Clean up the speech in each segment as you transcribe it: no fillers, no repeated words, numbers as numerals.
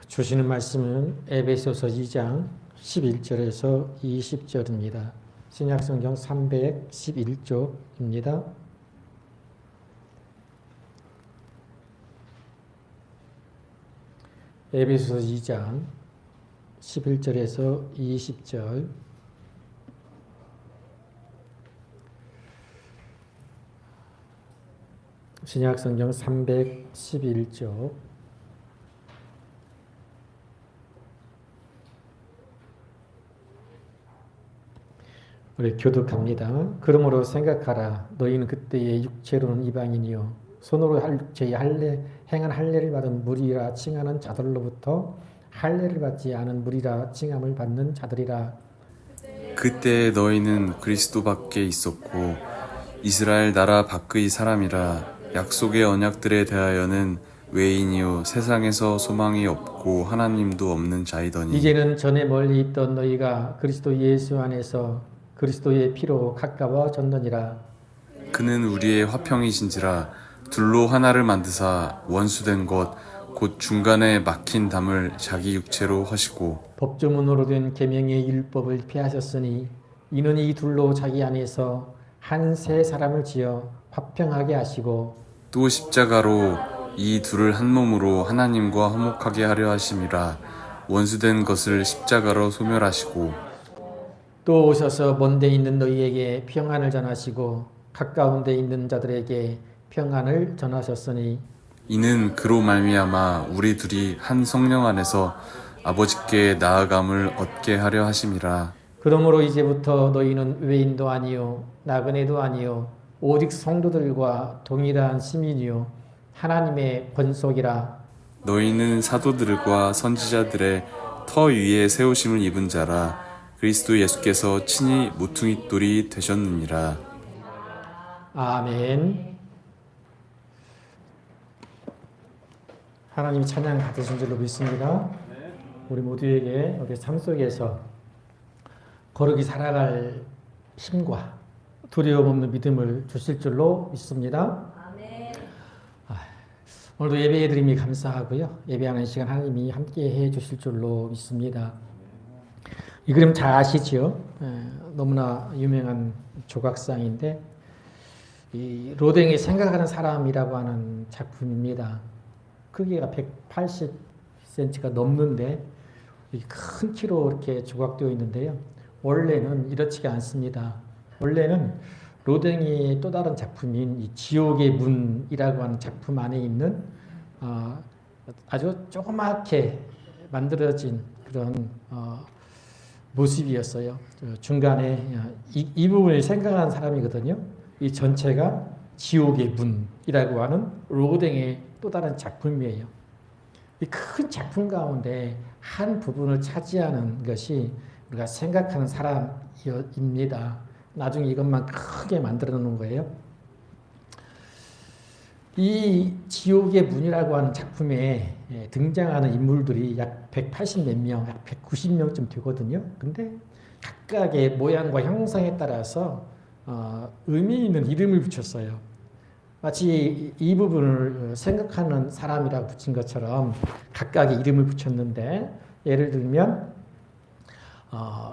주시는 말씀은 에베소서 2장 11절에서 20절입니다. 신약성경 311쪽입니다. 에베소서 2장 11절에서 20절. 신약성경 311쪽. 우리 교독합니다. 그러므로 생각하라. 너희는 그때의 육체로는 이방인이요 손으로 행한 할례를 받은 무리라 칭하는 자들로부터 할례를 받지 않은 무리라 칭함을 받는 자들이라. 그때 너희는 그리스도 밖에 있었고 이스라엘 나라 밖의 사람이라. 약속의 언약들에 대하여는 외인이요 세상에서 소망이 없고 하나님도 없는 자이더니 이제는 전에 멀리 있던 너희가 그리스도 예수 안에서 그리스도의 피로 가까워졌느니라. 그는 우리의 화평이신지라. 둘로 하나를 만드사 원수된 것 곧 중간에 막힌 담을 자기 육체로 하시고 법조문으로 된 계명의 율법을 폐하셨으니 이는 이 둘로 자기 안에서 한 새 사람을 지어 화평하게 하시고 또 십자가로 이 둘을 한 몸으로 하나님과 화목하게 하려 하심이라. 원수된 것을 십자가로 소멸하시고 또 오셔서 먼데 있는 너희에게 평안을 전하시고 가까운 데 있는 자들에게 평안을 전하셨으니 이는 그로 말미암아 우리 둘이 한 성령 안에서 아버지께 나아감을 얻게 하려 하심이라. 그러므로 이제부터 너희는 외인도 아니요 나그네도 아니요 오직 성도들과 동일한 시민이요 하나님의 권속이라. 너희는 사도들과 선지자들의 터 위에 세우심을 입은 자라. 그리스도 예수께서 친히 모퉁이 돌이 되셨느니라. 아멘. 하나님이 찬양 받으신 줄로 믿습니다. 우리 모두에게 우리 삶 속에서 거룩히 살아갈 힘과 두려움 없는 믿음을 주실 줄로 믿습니다. 오늘도 예배해 드림이 감사하고요. 예배하는 시간 하나님이 함께 해 주실 줄로 믿습니다. 이 그림 잘 아시죠? 너무나 유명한 조각상인데 이 로댕이 생각하는 사람이라고 하는 작품입니다. 크기가 180cm가 넘는데 큰 키로 이렇게 조각되어 있는데요. 원래는 이렇지가 않습니다. 원래는 로댕이의 또 다른 작품인 이 지옥의 문이라고 하는 작품 안에 있는 아주 조그맣게 만들어진 그런 모습이었어요. 중간에 이 부분을 생각하는 사람이거든요. 이 전체가 지옥의 문이라고 하는 로댕의 또 다른 작품이에요. 이 큰 작품 가운데 한 부분을 차지하는 것이 우리가 생각하는 사람입니다. 나중에 이것만 크게 만들어 놓은 거예요. 이 지옥의 문이라고 하는 작품에 등장하는 인물들이 약 180 몇 명, 약 190명쯤 되거든요. 근데 각각의 모양과 형상에 따라서 의미 있는 이름을 붙였어요. 마치 이 부분을 생각하는 사람이라고 붙인 것처럼 각각의 이름을 붙였는데 예를 들면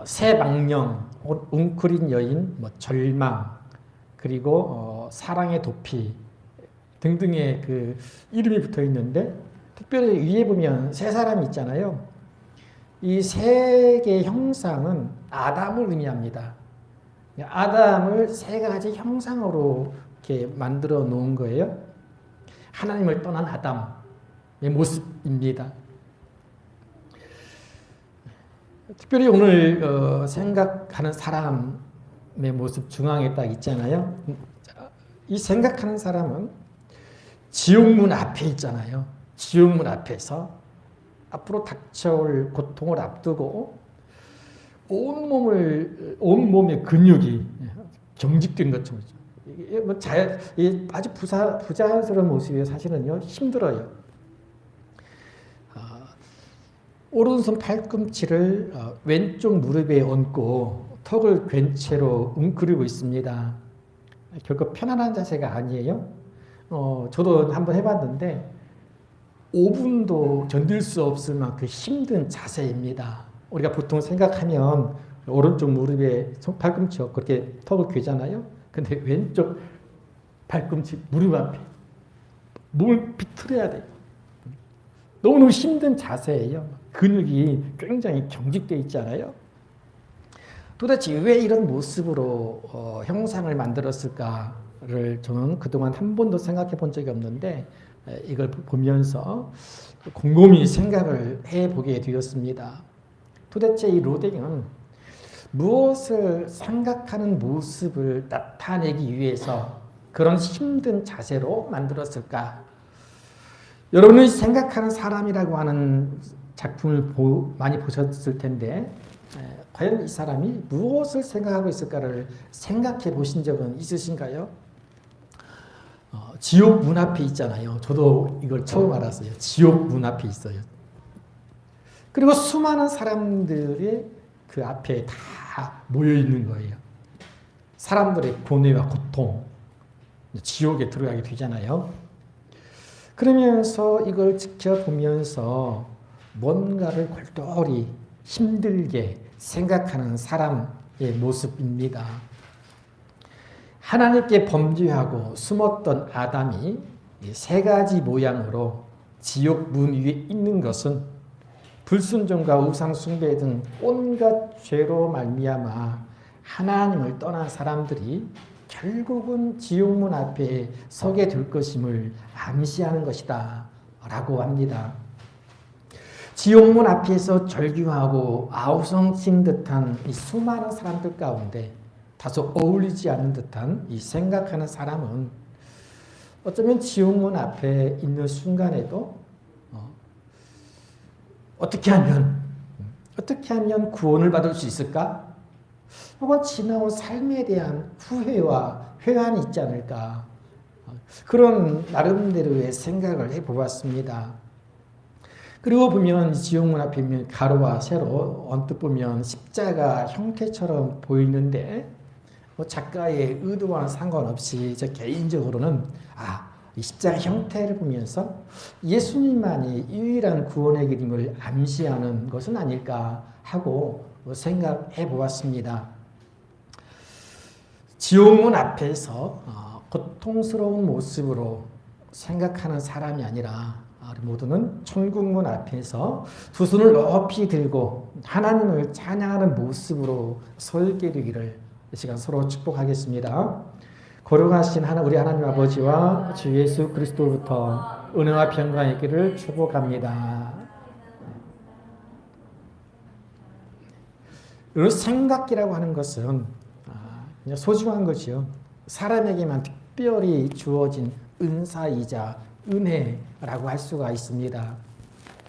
새망령, 웅크린 여인, 절망, 그리고 사랑의 도피 등등의 그 이름이 붙어 있는데 특별히 위에 보면 세 사람이 있잖아요. 이 세 개의 형상은 아담을 의미합니다. 아담을 세 가지 형상으로 이렇게 만들어 놓은 거예요. 하나님을 떠난 아담의 모습입니다. 특별히 오늘 생각하는 사람의 모습 중앙에 딱 있잖아요. 이 생각하는 사람은 지옥문 앞에 있잖아요. 지옥문 앞에서 앞으로 닥쳐올 고통을 앞두고 온 몸의 근육이 경직된 것처럼 아주 부자연스러운 모습이에요. 사실은요 힘들어요. 오른손 팔꿈치를 왼쪽 무릎에 얹고 턱을 괜 채로 웅크리고 있습니다. 결코 편안한 자세가 아니에요. 저도 한번 해봤는데 5분도 견딜 수 없을 만큼 힘든 자세입니다. 우리가 보통 생각하면 오른쪽 무릎에 팔꿈치 그렇게 턱을 괴잖아요. 근데 왼쪽 발꿈치 무릎 앞에 몸을 비틀어야 돼요. 너무너무 힘든 자세예요. 근육이 굉장히 경직되어 있잖아요. 도대체 왜 이런 모습으로 형상을 만들었을까를 저는 그동안 한 번도 생각해 본 적이 없는데 이걸 보면서 곰곰이 생각을 해보게 되었습니다. 도대체 이 로댕은 무엇을 생각하는 모습을 나타내기 위해서 그런 힘든 자세로 만들었을까? 여러분이 생각하는 사람이라고 하는 작품을 많이 보셨을 텐데 과연 이 사람이 무엇을 생각하고 있을까를 생각해 보신 적은 있으신가요? 지옥 문 앞에 있잖아요. 저도 이걸 처음 알았어요. 지옥 문 앞에 있어요. 그리고 수많은 사람들이 그 앞에 다 모여 있는 거예요. 사람들의 고뇌와 고통, 지옥에 들어가게 되잖아요. 그러면서 이걸 지켜보면서 뭔가를 골똘히 힘들게 생각하는 사람의 모습입니다. 하나님께 범죄하고 숨었던 아담이 세 가지 모양으로 지옥 문 위에 있는 것은 불순종과 우상 숭배 등 온갖 죄로 말미암아 하나님을 떠난 사람들이 결국은 지옥문 앞에 서게 될 것임을 암시하는 것이다 라고 합니다. 지옥문 앞에서 절규하고 아우성친 듯한 이 수많은 사람들 가운데 다소 어울리지 않는 듯한 이 생각하는 사람은 어쩌면 지옥문 앞에 있는 순간에도 어떻게 하면 구원을 받을 수 있을까? 혹은 지나온 삶에 대한 후회와 회한이 있지 않을까? 그런 나름대로의 생각을 해보았습니다. 그리고 보면 지옥문 앞에 있는 가로와 세로 언뜻 보면 십자가 형태처럼 보이는데 작가의 의도와는 상관없이 저 개인적으로는 이 십자가 형태를 보면서 예수님만이 유일한 구원의 그림을 암시하는 것은 아닐까 하고 생각해 보았습니다. 지옥문 앞에서 고통스러운 모습으로 생각하는 사람이 아니라 우리 모두는 천국문 앞에서 두 손을 높이 들고 하나님을 찬양하는 모습으로 서 있게 되기를 이 시간 서로 축복하겠습니다. 거룩하신 우리 하나님 아버지와 주 예수 그리스도로부터 은혜와 평강이 있기를 축복합니다. 생각이라고 하는 것은 그냥 소중한 것이요. 사람에게만 특별히 주어진 은사이자 은혜라고 할 수가 있습니다.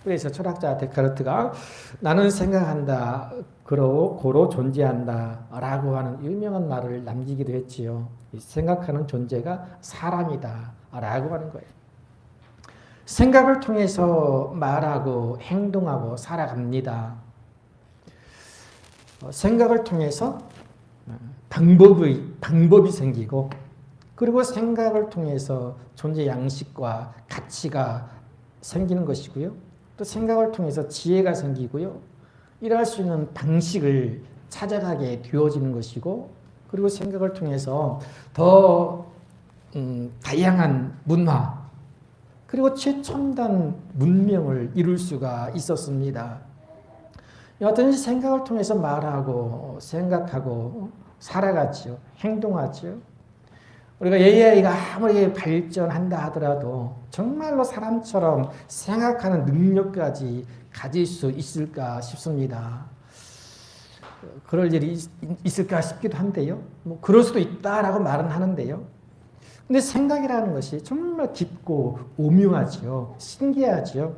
그래서 철학자 데카르트가 나는 생각한다, 고로 존재한다 라고 하는 유명한 말을 남기기도 했지요. 생각하는 존재가 사람이다 라고 하는 거예요. 생각을 통해서 말하고 행동하고 살아갑니다. 생각을 통해서 방법이 생기고 그리고 생각을 통해서 존재 양식과 가치가 생기는 것이고요. 또 생각을 통해서 지혜가 생기고요. 일할 수 있는 방식을 찾아가게 되어지는 것이고 그리고 생각을 통해서 더 다양한 문화 그리고 최첨단 문명을 이룰 수가 있었습니다. 여하튼 생각을 통해서 말하고 생각하고 살아가지요. 행동하지요. 우리가 AI가 아무리 발전한다 하더라도 정말로 사람처럼 생각하는 능력까지 가질 수 있을까 싶습니다. 그럴 일이 있을까 싶기도 한데요. 그럴 수도 있다라고 말은 하는데요. 근데 생각이라는 것이 정말 깊고 오묘하지요. 신기하지요.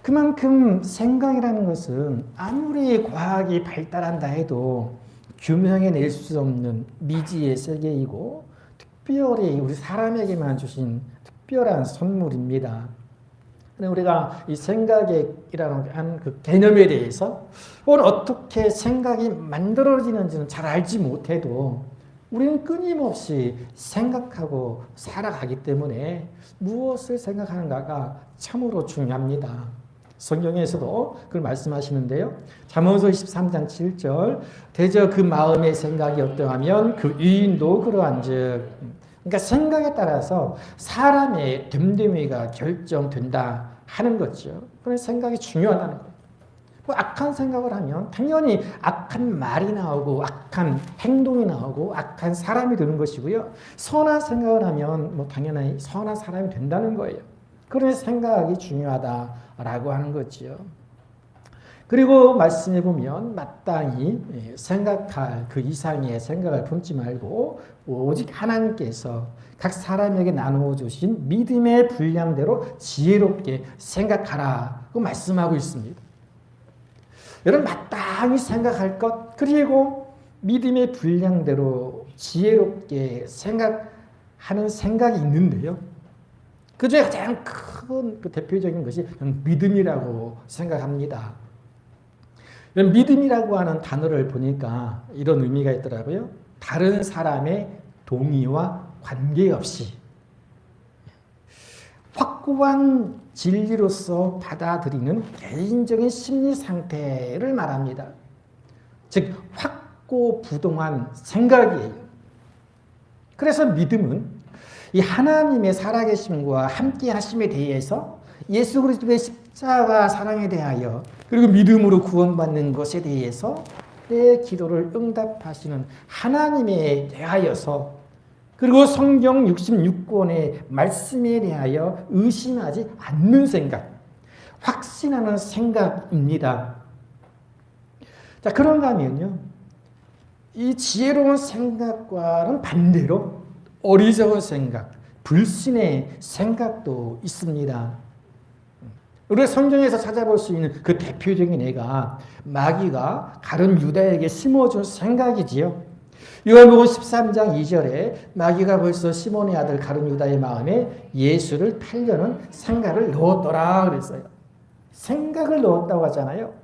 그만큼 생각이라는 것은 아무리 과학이 발달한다 해도 규명해낼 수 없는 미지의 세계이고 특별히 우리 사람에게만 주신 특별한 선물입니다. 우리가 이 생각이라는 그 개념에 대해서 오늘 어떻게 생각이 만들어지는지는 잘 알지 못해도 우리는 끊임없이 생각하고 살아가기 때문에 무엇을 생각하는가가 참으로 중요합니다. 성경에서도 그걸 말씀하시는데요. 잠언서 23장 7절 대저 그 마음의 생각이 어떠하면 그 유인도 그러한즉. 그러니까 생각에 따라서 사람의 됨됨이가 결정된다 하는 거죠. 그래서 생각이 중요하다는 거예요. 뭐 악한 생각을 하면 당연히 악한 말이 나오고 악한 행동이 나오고 악한 사람이 되는 것이고요. 선한 생각을 하면 뭐 당연히 선한 사람이 된다는 거예요. 그래서 생각이 중요하다라고 하는 거지요. 그리고 말씀해 보면 마땅히 생각할 그 이상의 생각을 품지 말고 오직 하나님께서 각 사람에게 나누어 주신 믿음의 분량대로 지혜롭게 생각하라고 말씀하고 있습니다. 여러분 마땅히 생각할 것 그리고 믿음의 분량대로 지혜롭게 생각하는 생각이 있는데요. 그 중에 가장 큰 그 대표적인 것이 믿음이라고 생각합니다. 믿음이라고 하는 단어를 보니까 이런 의미가 있더라고요. 다른 사람의 동의와 관계없이 확고한 진리로서 받아들이는 개인적인 심리 상태를 말합니다. 즉 확고부동한 생각이에요. 그래서 믿음은 이 하나님의 살아계심과 함께 하심에 대해서 예수 그리스도의 십자가 사랑에 대하여 그리고 믿음으로 구원받는 것에 대해서 내 기도를 응답하시는 하나님에 대하여서 그리고 성경 66권의 말씀에 대하여 의심하지 않는 생각, 확신하는 생각입니다. 자, 그런가 하면요. 이 지혜로운 생각과는 반대로 어리석은 생각, 불신의 생각도 있습니다. 우리가 성경에서 찾아볼 수 있는 그 대표적인 예가 마귀가 가룟 유다에게 심어준 생각이지요. 요한복음 13장 2절에 마귀가 벌써 시몬의 아들 가룟 유다의 마음에 예수를 팔려는 생각을 넣었더라 그랬어요. 생각을 넣었다고 하잖아요.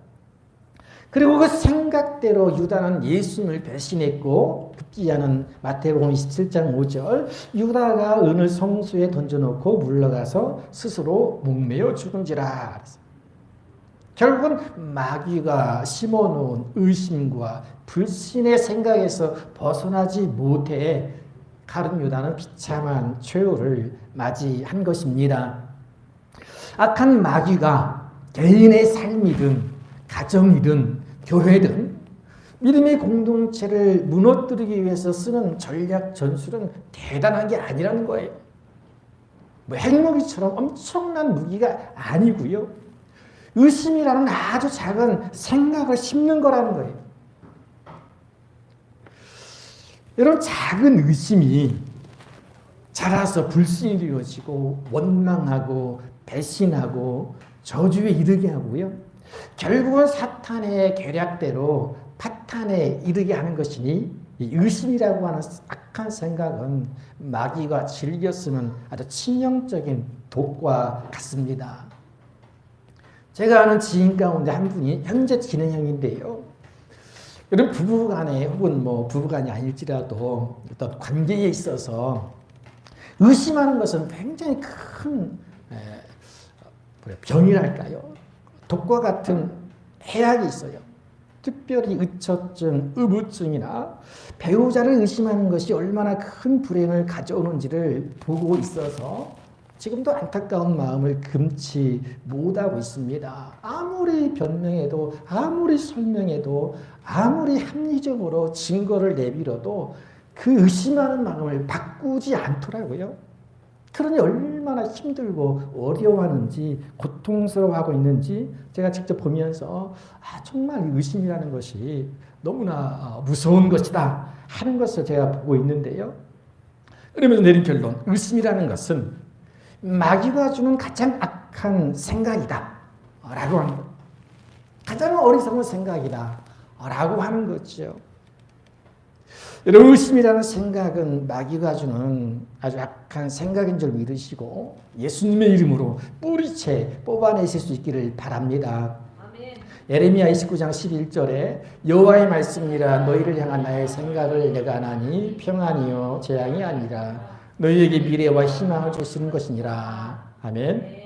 그리고 그 생각대로 유다는 예수님을 배신했고 급기야는 마태복음 27장 5절 유다가 은을 성수에 던져놓고 물러가서 스스로 목매어 죽은지라 그랬어요. 결국은 마귀가 심어놓은 의심과 불신의 생각에서 벗어나지 못해 가룟 유다는 비참한 최후를 맞이한 것입니다. 악한 마귀가 개인의 삶이든 가정이든 교회든 믿음의 공동체를 무너뜨리기 위해서 쓰는 전략 전술은 대단한 게 아니라는 거예요. 뭐 핵무기처럼 엄청난 무기가 아니고요. 의심이라는 아주 작은 생각을 심는 거라는 거예요. 이런 작은 의심이 자라서 불신이 이루어지고 원망하고 배신하고 저주에 이르게 하고요. 결국은 사탄의 계략대로 파탄에 이르게 하는 것이니 이 의심이라고 하는 악한 생각은 마귀가 즐겨 쓰는 아주 치명적인 독과 같습니다. 제가 아는 지인 가운데 한 분이 현재 진행형인데요. 이런 부부간에 혹은 뭐 부부간이 아닐지라도 어떤 관계에 있어서 의심하는 것은 굉장히 큰 병이랄까요? 독과 같은 해악이 있어요. 특별히 의처증, 의부증이나 배우자를 의심하는 것이 얼마나 큰 불행을 가져오는지를 보고 있어서 지금도 안타까운 마음을 금치 못하고 있습니다. 아무리 변명해도 아무리 설명해도 아무리 합리적으로 증거를 내밀어도 그 의심하는 마음을 바꾸지 않더라고요. 그러니 얼마나 힘들고 어려워하는지 고통스러워하고 있는지 제가 직접 보면서 정말 의심이라는 것이 너무나 무서운 것이다 하는 것을 제가 보고 있는데요. 그러면서 내린 결론, 의심이라는 것은 마귀가 주는 가장 악한 생각이다 라고 하는 것, 가장 어리석은 생각이다 라고 하는 거죠. 여러분, 의심이라는 생각은 마귀가 주는 아주 악한 생각인 줄 믿으시고 예수님의 이름으로 뿌리채 뽑아내실 수 있기를 바랍니다. 아멘. 에레미야 29장 11절에 여호와의 말씀이라 너희를 향한 나의 생각을 내가 아나니 평안이요 재앙이 아니라 너희에게 미래와 희망을 주시는 것이니라. 아멘.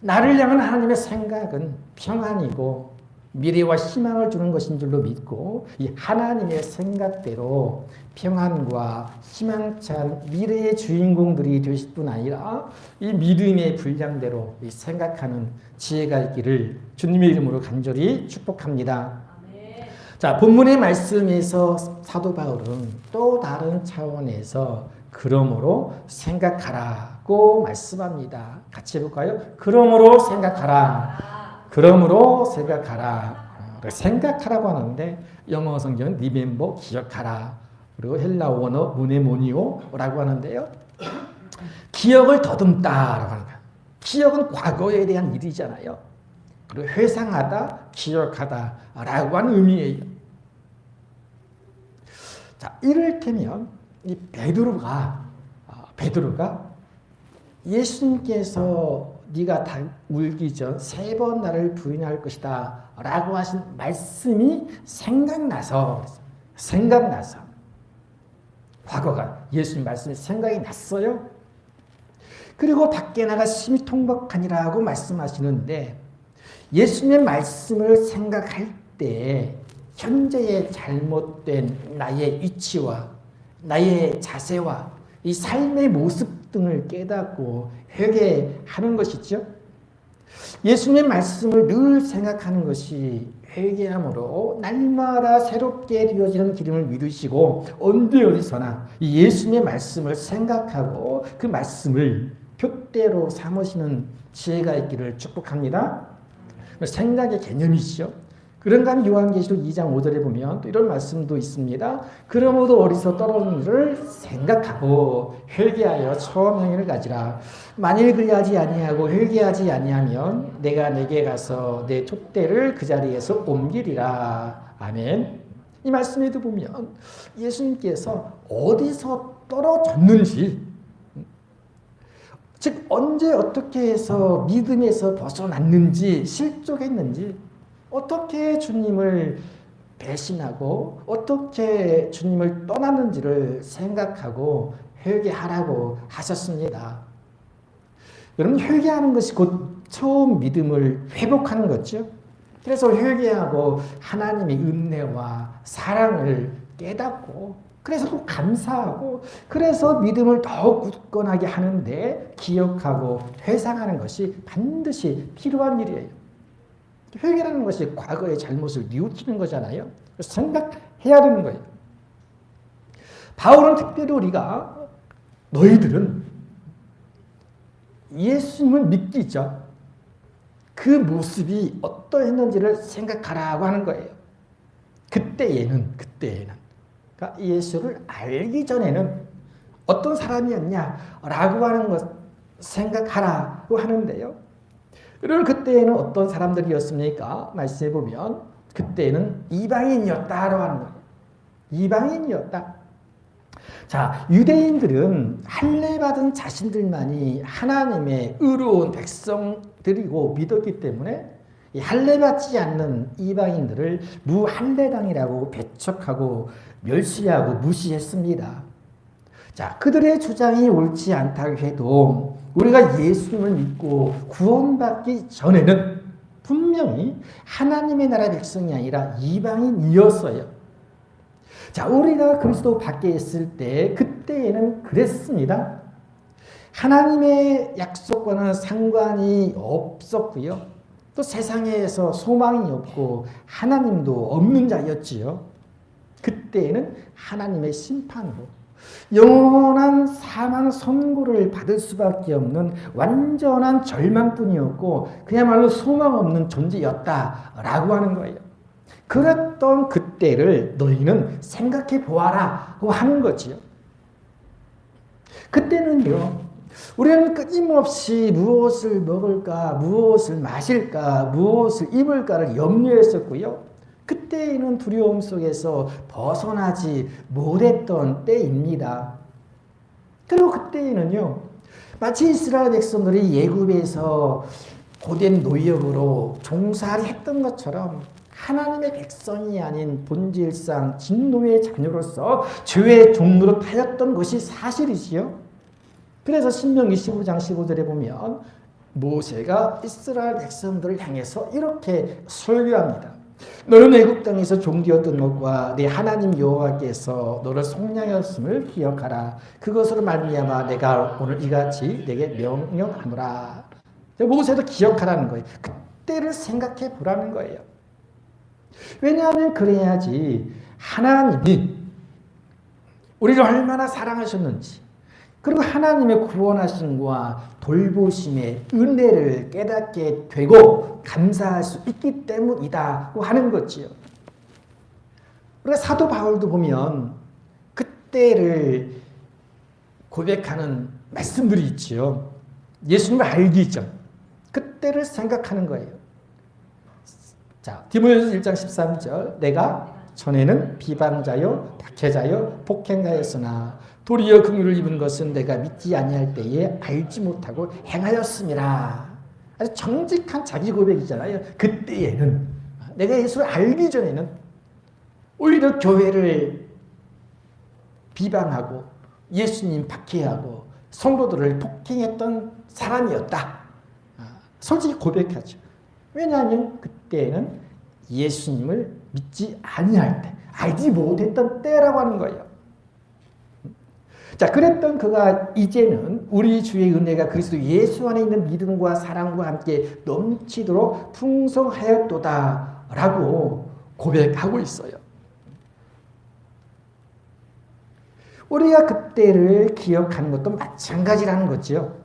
나를 향한 하나님의 생각은 평안이고 미래와 희망을 주는 것인 줄로 믿고 이 하나님의 생각대로 평안과 희망찬 미래의 주인공들이 되실 뿐 아니라 이 믿음의 분량대로 생각하는 지혜가 있기를 주님의 이름으로 간절히 축복합니다. 자, 본문의 말씀에서 사도 바울은 또 다른 차원에서 그러므로 생각하라고 말씀합니다. 같이 해볼까요? 그러므로 생각하라. 그러므로 생각하라. 생각하라고 하는데 영어 성경은 리멤버 기억하라. 그리고 헬라 원어 무네모니오라고 하는데요. 기억을 더듬다라고 하는 거예요. 기억은 과거에 대한 일이잖아요. 그리고 회상하다, 기억하다라고 하는 의미예요. 자, 이를테면 이 베드로가 예수님께서 네가 다 울기 전 3번 나를 부인할 것이다 라고 하신 말씀이 생각나서 과거가 예수님 말씀이 생각이 났어요. 그리고 밖에 나가 심히 통곡하니라고 말씀하시는데 예수님의 말씀을 생각할 때 현재의 잘못된 나의 위치와 나의 자세와 이 삶의 모습 등을 깨닫고 회개하는 것이죠. 예수님의 말씀을 늘 생각하는 것이 회개함으로 날마다 새롭게 되어지는 기름을 믿으시고 언제 어디서나 예수님의 말씀을 생각하고 그 말씀을 표대로 삼으시는 지혜가 있기를 축복합니다. 생각의 개념이죠. 그런가 하면 요한계시록 2장 5절에 보면 또 이런 말씀도 있습니다. 그러므로 어디서 떨어진 일을 생각하고 회개하여 처음 행위를 가지라. 만일 그리하지 아니하고 회개하지 아니하면 내가 내게 가서 내 촛대를 그 자리에서 옮기리라. 아멘. 이 말씀에도 보면 예수님께서 어디서 떨어졌는지, 즉 언제 어떻게 해서 믿음에서 벗어났는지, 실족했는지, 어떻게 주님을 배신하고 어떻게 주님을 떠났는지를 생각하고 회개하라고 하셨습니다. 여러분, 회개하는 것이 곧 처음 믿음을 회복하는 거죠. 그래서 회개하고 하나님의 은혜와 사랑을 깨닫고 그래서 또 감사하고 그래서 믿음을 더욱 굳건하게 하는데 기억하고 회상하는 것이 반드시 필요한 일이에요. 회개라는 것이 과거의 잘못을 뉘우치는 거잖아요. 생각해야 되는 거예요. 바울은 특별히 우리가 너희들은 예수님을 믿기죠. 그 모습이 어떠했는지를 생각하라고 하는 거예요. 그때에는 그러니까 예수를 알기 전에는 어떤 사람이었냐라고 하는 것 생각하라고 하는데요. 그리고 그때에는 어떤 사람들이었습니까? 말씀해 보면 그때는 이방인이었다라고 하는 거예요. 이방인이었다. 자, 유대인들은 할례받은 자신들만이 하나님의 의로운 백성들이고 믿었기 때문에 이 할례받지 않는 이방인들을 무할례당이라고 배척하고 멸시하고 무시했습니다. 자, 그들의 주장이 옳지 않다고 해도 우리가 예수님을 믿고 구원받기 전에는 분명히 하나님의 나라 백성이 아니라 이방인이었어요. 자, 우리가 그리스도 밖에 있을 때 그때에는 그랬습니다. 하나님의 약속과는 상관이 없었고요. 또 세상에서 소망이 없고 하나님도 없는 자였지요. 그때에는 하나님의 심판으로 영원한 사망 선고를 받을 수밖에 없는 완전한 절망뿐이었고 그야말로 소망 없는 존재였다라고 하는 거예요. 그랬던 그때를 너희는 생각해 보아라고 하는 거지요. 그때는요, 우리는 끊임없이 무엇을 먹을까, 무엇을 마실까, 무엇을 입을까를 염려했었고요. 그때에는 두려움 속에서 벗어나지 못했던 때입니다. 그리고 그때에는요, 마치 이스라엘 백성들이 애굽에서 고된 노역으로 종살이 했던 것처럼 하나님의 백성이 아닌 본질상 진노의 자녀로서 죄의 종로로 타였던 것이 사실이지요. 그래서 신명기 15장 15절에 보면 모세가 이스라엘 백성들을 향해서 이렇게 설교합니다. 너는 애굽 땅에서 종되었던 것과 네 하나님 여호와께서 너를 속량하였음을 기억하라. 그것으로 말미암아 내가 오늘 이같이 내게 명령하노라. 모세도 기억하라는 거예요. 그때를 생각해 보라는 거예요. 왜냐하면 그래야지 하나님이 우리를 얼마나 사랑하셨는지, 그리고 하나님의 구원하심과 돌보심의 은혜를 깨닫게 되고 감사할 수 있기 때문이다고 하는 거지요. 우리가 사도 바울도 보면 그때를 고백하는 말씀들이 있지요. 예수님을 알기 전 그때를 생각하는 거예요. 자, 디모데후서 1장 13절 내가 전에는 비방자요 박해자요 폭행자였으나 도리어 긍휼을 입은 것은 내가 믿지 아니할 때에 알지 못하고 행하였음이라. 아주 정직한 자기 고백이잖아요. 그때에는 내가 예수를 알기 전에는 오히려 교회를 비방하고 예수님 박해하고 성도들을 폭행했던 사람이었다. 솔직히 고백하죠. 왜냐하면 그때는 예수님을 믿지 아니할 때, 알지 못했던 때라고 하는 거예요. 자, 그랬던 그가 이제는 우리 주의 은혜가 그리스도 예수 안에 있는 믿음과 사랑과 함께 넘치도록 풍성하였도다 라고 고백하고 있어요. 우리가 그때를 기억하는 것도 마찬가지라는 거죠.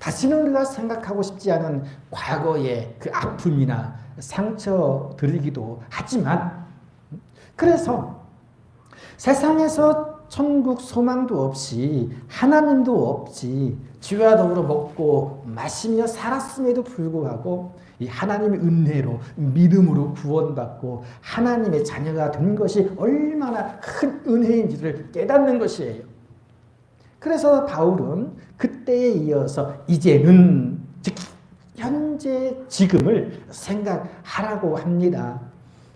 다시는 우리가 생각하고 싶지 않은 과거의 그 아픔이나 상처들이기도 하지만, 그래서 세상에서 천국 소망도 없이 하나님도 없이 주와 더불어 먹고 마시며 살았음에도 불구하고 이 하나님의 은혜로 믿음으로 구원받고 하나님의 자녀가 된 것이 얼마나 큰 은혜인지를 깨닫는 것이에요. 그래서 바울은 그때에 이어서 이제는 즉 현재 지금을 생각하라고 합니다.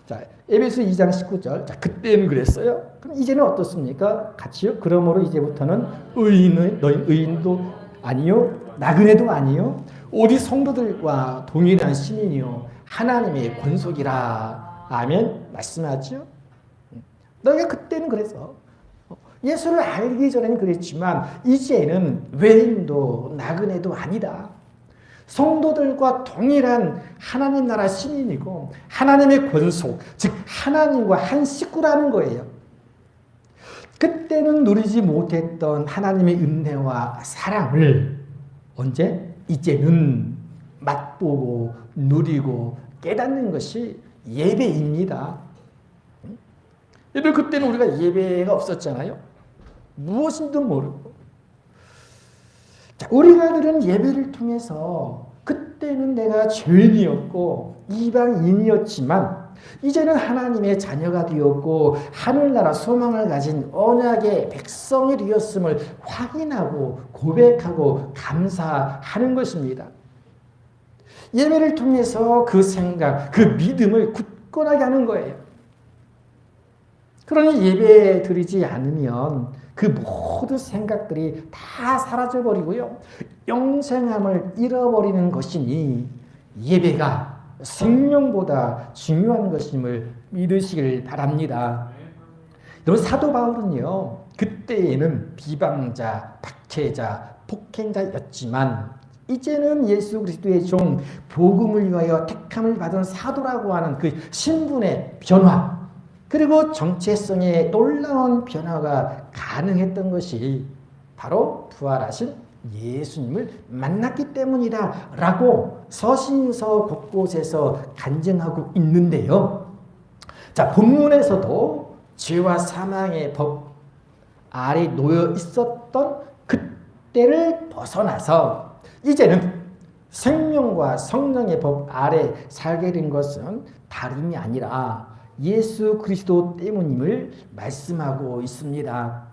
자, 에베소 2장 19절. 자, 그때는 그랬어요. 그럼 이제는 어떻습니까? 같이요. 그러므로 이제부터는 의인은 너희 의인도 아니요 나그네도 아니요 오직 성도들과 동일한 시민이요 하나님의 권속이라. 아멘. 말씀하죠. 너희가 그때는 그래서 예수를 알기 전에는 그랬지만 이제는 외인도 나그네도 아니다. 성도들과 동일한 하나님 나라 시민이고 하나님의 권속, 즉 하나님과 한 식구라는 거예요. 그때는 누리지 못했던 하나님의 은혜와 사랑을 언제? 이제는 맛보고 누리고 깨닫는 것이 예배입니다. 예배, 그때는 우리가 예배가 없었잖아요. 무엇인지도 모르고. 자, 우리가 들은 예배를 통해서 그때는 내가 죄인이었고 이방인이었지만 이제는 하나님의 자녀가 되었고 하늘나라 소망을 가진 언약의 백성이 되었음을 확인하고 고백하고 감사하는 것입니다. 예배를 통해서 그 생각, 그 믿음을 굳건하게 하는 거예요. 그러니 예배 드리지 않으면 그 모든 생각들이 다 사라져버리고요. 영생함을 잃어버리는 것이니 예배가 생명보다 중요한 것임을 믿으시길 바랍니다. 여러분, 사도 바울은요. 그때에는 비방자, 박해자, 폭행자였지만 이제는 예수 그리스도의 종, 복음을 위하여 택함을 받은 사도라고 하는 그 신분의 변화, 그리고 정체성의 놀라운 변화가 가능했던 것이 바로 부활하신 예수님을 만났기 때문이다 라고 서신서 곳곳에서 간증하고 있는데요. 자, 본문에서도 죄와 사망의 법 아래 놓여 있었던 그때를 벗어나서 이제는 생명과 성령의 법 아래 살게 된 것은 다름이 아니라 예수 그리스도 때문임을 말씀하고 있습니다.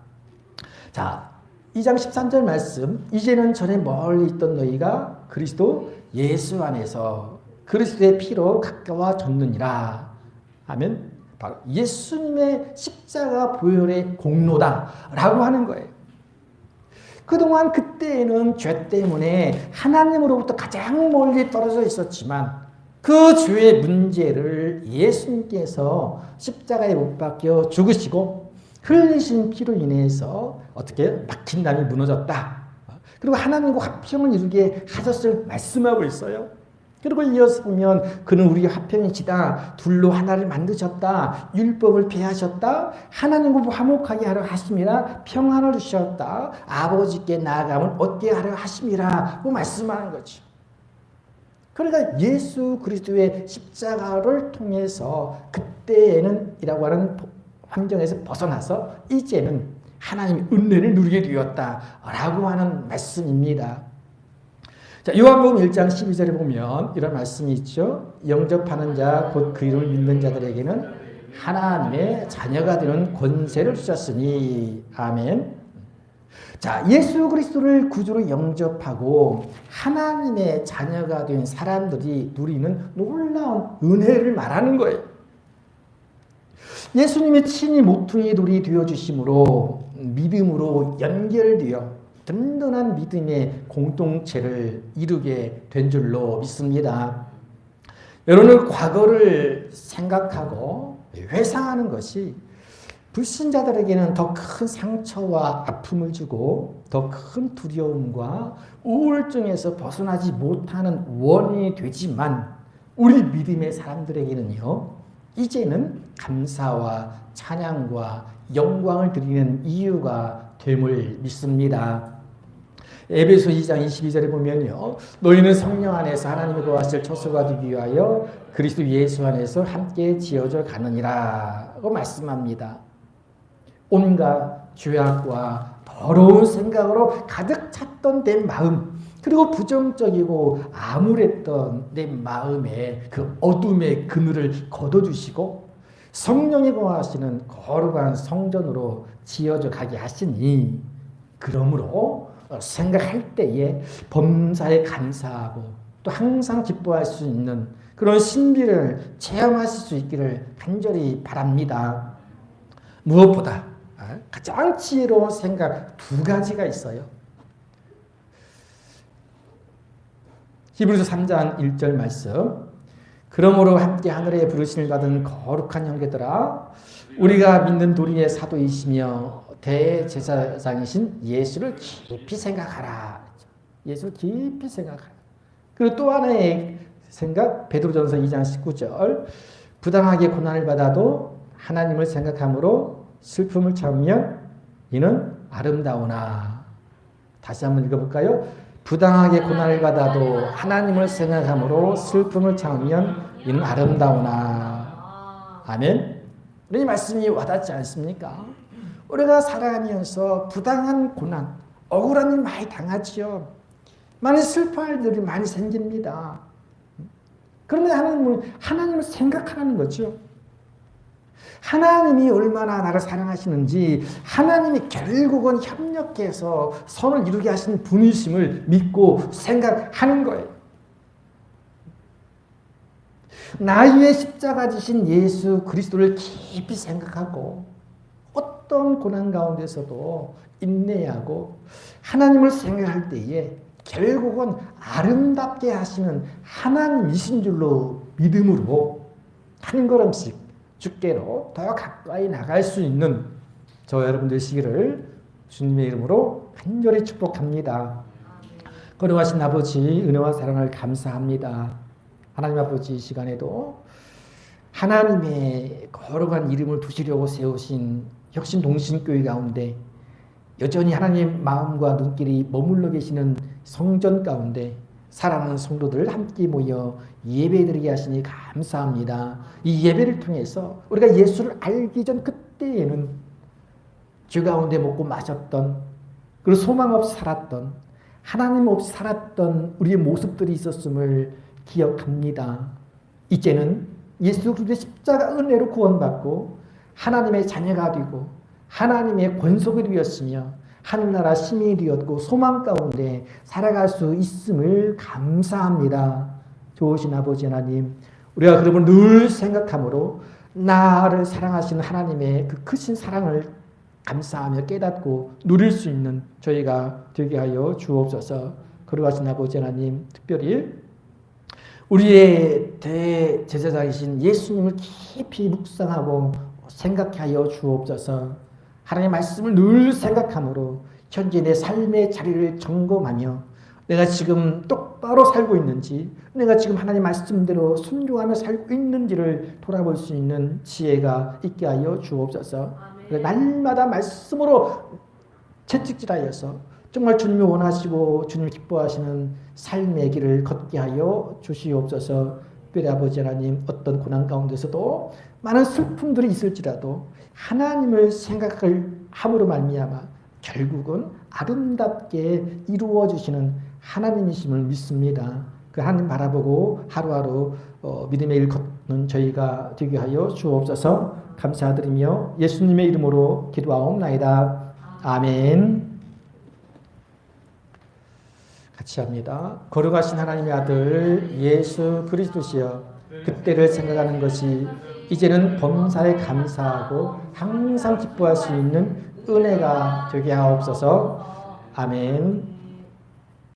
자, 2장 13절 말씀. 이제는 전에 멀리 있던 너희가 그리스도 예수 안에서 그리스도의 피로 가까워졌느니라 하면 바로 예수님의 십자가 보혈의 공로다라고 하는 거예요. 그동안 그때에는 죄 때문에 하나님으로부터 가장 멀리 떨어져 있었지만 그 죄의 문제를 예수님께서 십자가에 못 박혀 죽으시고 흘리신 피로 인해서 어떻게 막힌 담이 무너졌다. 그리고 하나님과 화평을 이루게 하셨을 말씀하고 있어요. 그리고 이어서 보면 그는 우리의 화평이시다. 둘로 하나를 만드셨다. 율법을 폐하셨다. 하나님과 화목하게 하려 하심이라 평안을 주셨다. 아버지께 나아감을 얻게 하려 하심이라 고 말씀하는 거죠. 그러니까 예수 그리스도의 십자가를 통해서 그때에는 이라고 하는 환경에서 벗어나서 이제는 하나님의 은혜를 누리게 되었다라고 하는 말씀입니다. 자, 요한복음 1장 12절에 보면 이런 말씀이 있죠. 영접하는 자 곧 그 이름을 믿는 자들에게는 하나님의 자녀가 되는 권세를 주셨으니 아멘. 자, 예수 그리스도를 구주로 영접하고 하나님의 자녀가 된 사람들이 누리는 놀라운 은혜를 말하는 거예요. 예수님이 친히 모퉁이 돌이 되어주심으로 믿음으로 연결되어 든든한 믿음의 공동체를 이루게 된 줄로 믿습니다. 여러분은 과거를 생각하고 회상하는 것이 불신자들에게는 더 큰 상처와 아픔을 주고 더 큰 두려움과 우울증에서 벗어나지 못하는 원인이 되지만 우리 믿음의 사람들에게는요, 이제는 감사와 찬양과 영광을 드리는 이유가 됨을 믿습니다. 에베소 2장 22절에 보면요, 너희는 성령 안에서 하나님의 거하실 처소가 되기 위하여 그리스도 예수 안에서 함께 지어져 가느니라고 말씀합니다. 온갖 죄악과 더러운 생각으로 가득 찼던 내 마음, 그리고 부정적이고 암울했던 내 마음에 그 어둠의 그늘을 걷어주시고 성령이 거하시는 거룩한 성전으로 지어져 가게 하시니, 그러므로 생각할 때에 범사에 감사하고 또 항상 기뻐할 수 있는 그런 신비를 체험하실 수 있기를 간절히 바랍니다. 무엇보다 가장 지혜로운 생각 두 가지가 있어요. 히브리서 3장 1절 말씀. 그러므로 함께 하늘에 부르심을 받은 거룩한 형제들아, 우리가 믿는 도리의 사도이시며 대제사장이신 예수를 깊이 생각하라. 예수를 깊이 생각하라. 그리고 또 하나의 생각, 베드로전서 2장 19절. 부당하게 고난을 받아도 하나님을 생각함으로 슬픔을 참으면 이는 아름다우나. 다시 한번 읽어볼까요? 부당하게 고난을 받아도 하나님을 생각함으로 슬픔을 참으면 이는 아름다우나. 아멘. 이 말씀이 와닿지 않습니까? 우리가 살아가면서 부당한 고난, 억울한 일 많이 당하지요. 많이 슬퍼할 일이 많이 생깁니다. 그런데 하나님을 생각하라는 거죠. 하나님이 얼마나 나를 사랑하시는지, 하나님이 결국은 협력해서 선을 이루게 하신 분이심을 믿고 생각하는 거예요. 나 위에 십자가 지신 예수 그리스도를 깊이 생각하고 어떤 고난 가운데서도 인내하고 하나님을 생각할 때에 결국은 아름답게 하시는 하나님이신 줄로 믿음으로 한 걸음씩 주께로 더 가까이 나갈 수 있는 저 여러분 되시기를 주님의 이름으로 간절히 축복합니다. 거룩하신 아버지, 은혜와 사랑을 감사합니다. 하나님 아버지, 이 시간에도 하나님의 거룩한 이름을 두시려고 세우신 혁신동신교회 가운데 여전히 하나님 마음과 눈길이 머물러 계시는 성전 가운데 사랑하는 성도들 함께 모여 예배드리게 하시니 감사합니다. 이 예배를 통해서 우리가 예수를 알기 전 그때에는 죄 가운데 먹고 마셨던, 그리고 소망 없이 살았던, 하나님 없이 살았던 우리의 모습들이 있었음을 기억합니다. 이제는 예수 그리스도의 십자가 은혜로 구원받고 하나님의 자녀가 되고 하나님의 권속이 되었으며 하늘나라 시민이 되었고 소망 가운데 살아갈 수 있음을 감사합니다. 좋으신 아버지 하나님, 우리가 그러면 늘 생각함으로 나를 사랑하시는 하나님의 그 크신 사랑을 감사하며 깨닫고 누릴 수 있는 저희가 되게 하여 주옵소서. 거룩하신 아버지 하나님, 특별히 우리의 대제사장이신 예수님을 깊이 묵상하고 생각하여 주옵소서. 하나님의 말씀을 늘 생각함으로 현재 내 삶의 자리를 점검하며 내가 지금 똑바로 살고 있는지, 내가 지금 하나님 말씀대로 순종하며 살고 있는지를 돌아볼 수 있는 지혜가 있게 하여 주옵소서. 날마다 말씀으로 채찍질하여서 정말 주님이 원하시고 주님이 기뻐하시는 삶의 길을 걷게 하여 주시옵소서. 특별히 아버지 하나님, 어떤 고난 가운데서도 많은 슬픔들이 있을지라도 하나님을 생각을 함으로 말미암아 결국은 아름답게 이루어 주시는 하나님이심을 믿습니다. 그 하나님 바라보고 하루하루 믿음의 일 걷는 저희가 되게 하여 주옵소서. 감사드리며 예수님의 이름으로 기도하옵나이다. 아멘. 같이 합니다. 거룩하신 하나님의 아들 예수 그리스도시여, 그때를 생각하는 것이 이제는 범사에 감사하고 항상 기뻐할 수 있는 은혜가 되게 하옵소서. 아멘.